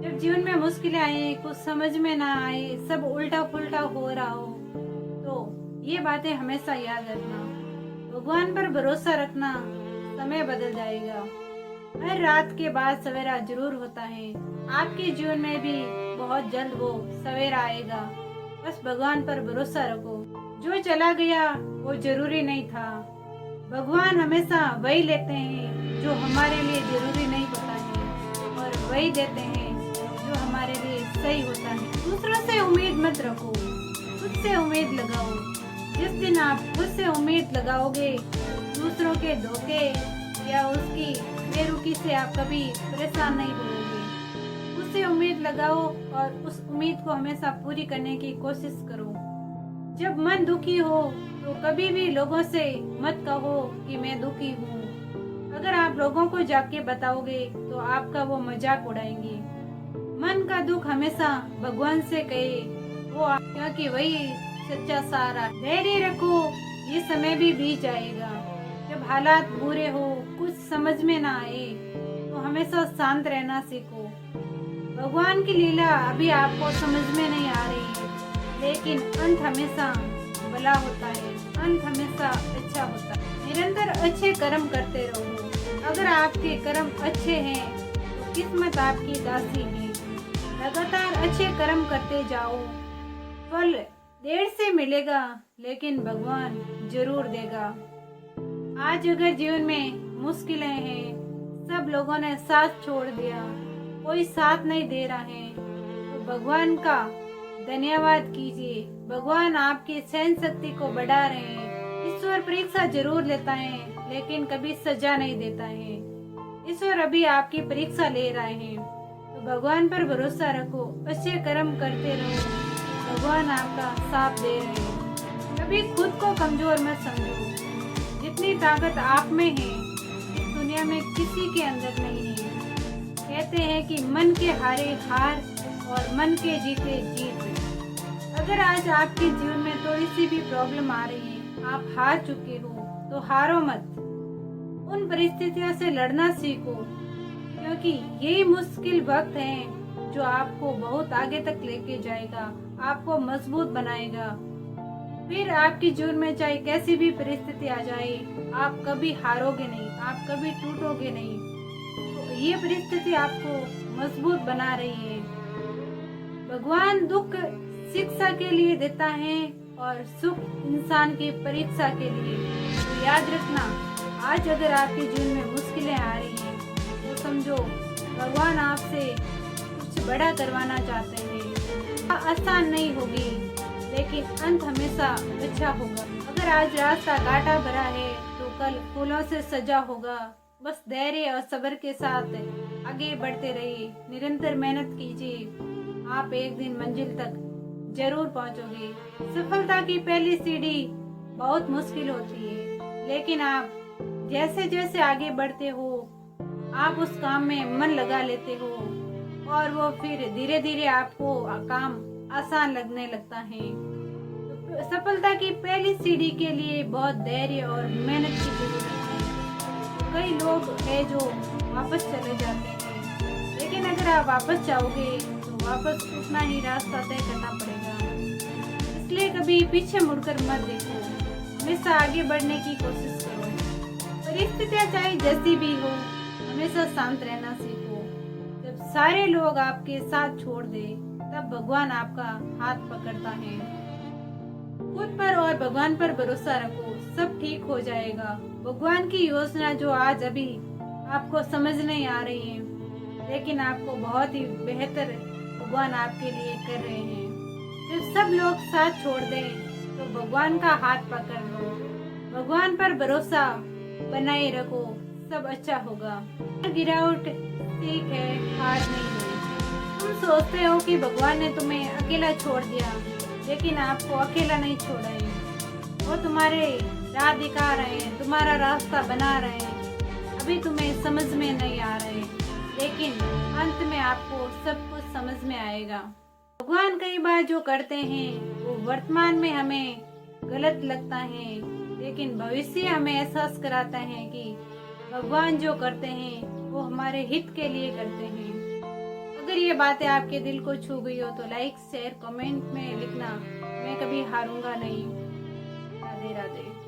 जब जीवन में मुश्किलें आए, कुछ समझ में ना आए, सब उल्टा पुल्टा हो रहा हो, तो ये बातें हमेशा याद रखना। भगवान पर भरोसा रखना, समय बदल जाएगा। हर रात के बाद सवेरा जरूर होता है। आपके जीवन में भी बहुत जल्द वो सवेरा आएगा। बस भगवान पर भरोसा रखो। जो चला गया वो जरूरी नहीं था। भगवान हमेशा वही लेते हैं जो हमारे लिए जरूरी नहीं होता है, और वही देते हैं जो हमारे लिए सही होता है। दूसरों से उम्मीद मत रखो, खुद से उम्मीद लगाओ। जिस दिन आप खुद से उम्मीद लगाओगे, दूसरों के धोखे या उसकी बेरुखी से आप कभी परेशान नहीं होगे। खुद से उम्मीद लगाओ और उस उम्मीद को हमेशा पूरी करने की कोशिश करो। जब मन दुखी हो तो कभी भी लोगों से मत कहो कि मैं दुखी हूँ। अगर आप लोगों को जाके बताओगे तो आपका वो मजाक उड़ाएंगे। मन का दुख हमेशा भगवान से कहे, क्योंकि वही सच्चा सहारा। धैर्य रखो, ये समय भी बीत जाएगा। जब हालात बुरे हो, कुछ समझ में ना आए, तो हमेशा शांत रहना सीखो। भगवान की लीला अभी आपको समझ में नहीं आ रही है, लेकिन अंत हमेशा भला होता है, अंत हमेशा अच्छा होता है। निरंतर अच्छे कर्म करते रहो। अगर आपके कर्म अच्छे हैं तो किस्मत आपकी दासी है। लगातार अच्छे कर्म करते जाओ, फल देर से मिलेगा लेकिन भगवान जरूर देगा। आज अगर जीवन में मुश्किलें हैं, सब लोगों ने साथ छोड़ दिया, कोई साथ नहीं दे रहा है, तो भगवान का धन्यवाद कीजिए। भगवान आपकी सहन शक्ति को बढ़ा रहे हैं। ईश्वर परीक्षा जरूर लेता है, लेकिन कभी सजा नहीं देता है। ईश्वर अभी आपकी परीक्षा ले रहे हैं, तो भगवान पर भरोसा रखो, अच्छे कर्म करते रहो। भगवान आपका साथ दे रहे हैं। कभी खुद को कमजोर मत समझो। जितनी ताकत आप में है, इस दुनिया में किसी के अंदर नहीं है। कहते हैं कि मन के हारे हार और मन के जीते जीत। अगर आज आपके जीवन में थोड़ी सी भी प्रॉब्लम आ रही है, आप हार चुके हो, तो हारो मत। उन परिस्थितियों से लड़ना सीखो, क्योंकि यही मुश्किल वक्त है जो आपको बहुत आगे तक लेके जाएगा, आपको मजबूत बनाएगा। फिर आपके जीवन में चाहे कैसी भी परिस्थिति आ जाए, आप कभी हारोगे नहीं, आप कभी टूटोगे नहीं। तो ये परिस्थिति आपको मजबूत बना रही है। भगवान दुख शिक्षा के लिए देता है और सुख इंसान की परीक्षा के लिए। तो याद रखना, आज अगर आपके जीवन में मुश्किलें आ रही हैं, तो समझो भगवान आपसे कुछ बड़ा करवाना चाहते हैं। आसान नहीं होगी, लेकिन अंत हमेशा अच्छा होगा। अगर आज रास्ता कांटा भरा है, तो कल फूलों से सजा होगा। बस धैर्य और सब्र के साथ आगे बढ़ते रहिए, निरंतर मेहनत कीजिए। आप एक दिन मंजिल तक जरूर पहुंचोगे। सफलता की पहली सीढ़ी बहुत मुश्किल होती है, लेकिन आप जैसे जैसे आगे बढ़ते हो, आप उस काम में मन लगा लेते हो, और वो फिर धीरे धीरे आपको काम आसान लगने लगता है। तो सफलता की पहली सीढ़ी के लिए बहुत धैर्य और मेहनत की जरूरत है। कई लोग हैं जो वापस चले जाते हैं, लेकिन अगर आप वापस जाओगे तो वापस उतना ही रास्ता तय करना पड़ेगा। इसलिए कभी पीछे मुड़कर मत देखो, हमेशा आगे बढ़ने की कोशिश करो। परिस्थितियां चाहे जैसी भी हो, हमेशा शांत रहना सीखो। जब सारे लोग आपके साथ छोड़ दे, तब भगवान आपका हाथ पकड़ता है। खुद पर और भगवान पर भरोसा रखो, सब ठीक हो जाएगा। भगवान की योजना जो आज अभी आपको समझ नहीं आ रही है, लेकिन आपको बहुत ही बेहतर भगवान आपके लिए कर रहे हैं। जब सब लोग साथ छोड़ दें, तो भगवान का हाथ पकड़ लो, भगवान पर भरोसा बनाए रखो, सब अच्छा होगा। गिरावट ठीक है, हार नहीं है। तुम सोचते हो कि भगवान ने तुम्हें अकेला छोड़ दिया, लेकिन आपको अकेला नहीं छोड़ा है। वो तुम्हारे राह दिखा रहे हैं, तुम्हारा रास्ता बना रहे हैं। अभी तुम्हें समझ में नहीं आ रहे, लेकिन अंत में आपको सब कुछ समझ में आएगा। भगवान कई बार जो करते हैं वो वर्तमान में हमें गलत लगता है, लेकिन भविष्य हमें एहसास कराता है कि भगवान जो करते हैं वो हमारे हित के लिए करते हैं। अगर ये बातें आपके दिल को छू गई हो तो लाइक शेयर कमेंट में लिखना। मैं कभी हारूंगा नहीं। राधे राधे।